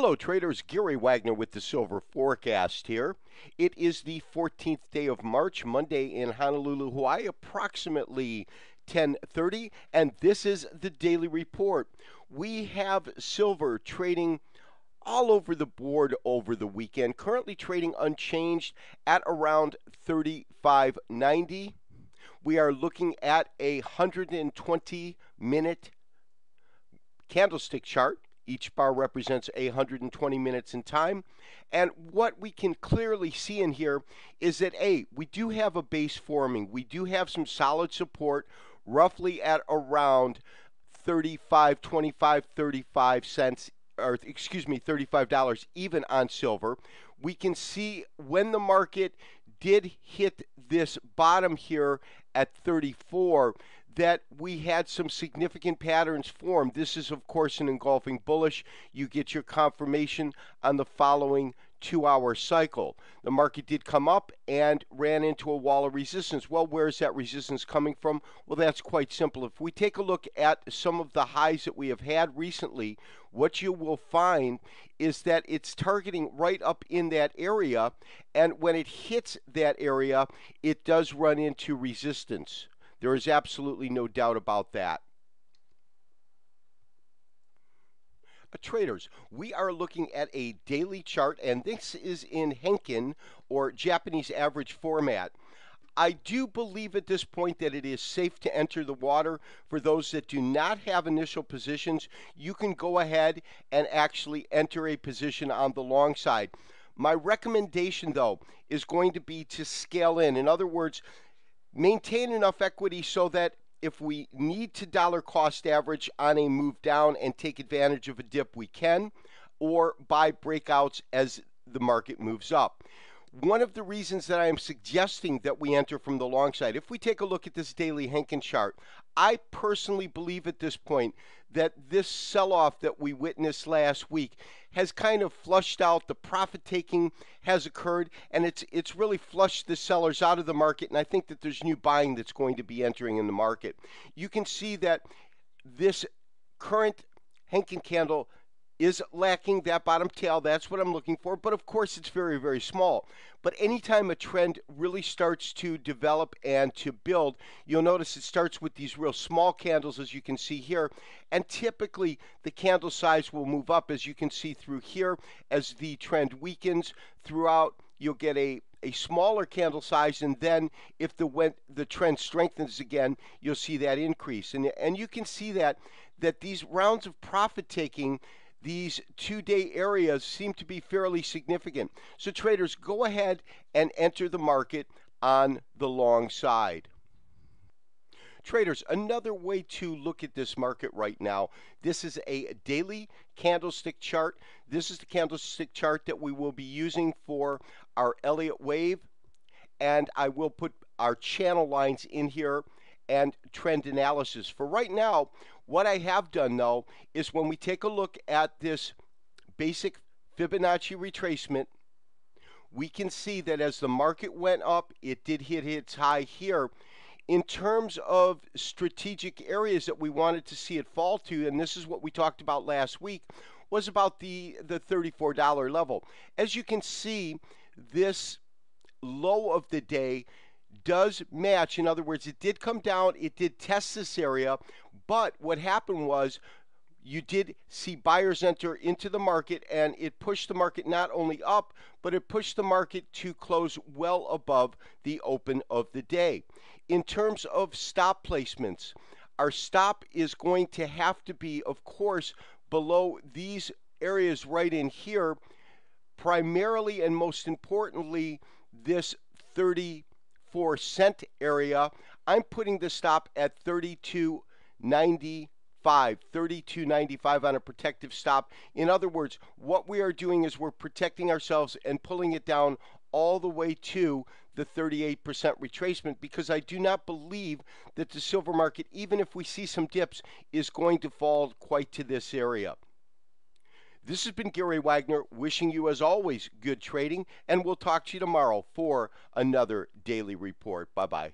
Hello, traders. Gary Wagner with the Silver Forecast here. It is the 14th day of March, Monday in Honolulu, Hawaii, approximately 10:30, and this is the daily report. We have silver trading all over the board over the weekend, currently trading unchanged at around 35.90. We are looking at a 120-minute candlestick chart. Each bar represents 120 minutes in time. And what we can clearly see in here is that, we do have a base forming. We do have some solid support roughly at around 35.25, 35 cents, or excuse me, $35 even on silver. We can see when the market did hit this bottom here at 34 that we had some significant patterns form. This is, of course, an engulfing bullish. You get your confirmation on the following 2-hour cycle. The market did come up and ran into a wall of resistance. Well, where is that resistance coming from? Well, that's quite simple. If we take a look at some of the highs that we have had recently, what you will find is that it's targeting right up in that area, and when it hits that area, it does run into resistance. There is absolutely no doubt about that. Traders, we are looking at a daily chart, and this is in Henkin, or Japanese average format. I do believe at this point that it is safe to enter the water. For those that do not have initial positions, you can go ahead and actually enter a position on the long side. My recommendation, though, is going to be to scale in. In other words, maintain enough equity so that if we need to dollar cost average on a move down and take advantage of a dip, we can, or buy breakouts as the market moves up. One of the reasons that I am suggesting that we enter from the long side, if we take a look at this daily Henkin chart, I personally believe at this point that this sell-off that we witnessed last week has kind of flushed out. The profit taking has occurred, and it's really flushed the sellers out of the market, and I think that there's new buying that's going to be entering in the market. You can see that this current Henkin candle is lacking that bottom tail. That's what I'm looking for, but of course it's very, very small. But anytime a trend really starts to develop and to build, you'll notice it starts with these real small candles, as you can see here, and typically the candle size will move up, as you can see through here. As the trend weakens throughout, you'll get a smaller candle size, and then if the trend strengthens again, you'll see that increase. And you can see that these rounds of profit taking, these 2-day areas, seem to be fairly significant. So traders, go ahead and enter the market on the long side. Traders, another way to look at this market right now, this is a daily candlestick chart. This is the candlestick chart that we will be using for our Elliott wave, and I will put our channel lines in here and trend analysis. For right now, what I have done, though, is when we take a look at this basic Fibonacci retracement, we can see that as the market went up, it did hit its high here. In terms of strategic areas that we wanted to see it fall to, and this is what we talked about last week, was about the $34 level. As you can see, this low of the day does match. In other words, it did come down, it did test this area, but what happened was you did see buyers enter into the market, and it pushed the market not only up, but it pushed the market to close well above the open of the day. In terms of stop placements, our stop is going to have to be, of course, below these areas right in here, primarily and most importantly, this 34-cent area. I'm putting the stop at 32.95, 32.95 on a protective stop. In other words, what we are doing is we're protecting ourselves and pulling it down all the way to the 38% retracement, because I do not believe that the silver market, even if we see some dips, is going to fall quite to this area. This has been Gary Wagner, wishing you, as always, good trading, and we'll talk to you tomorrow for another daily report. Bye-bye.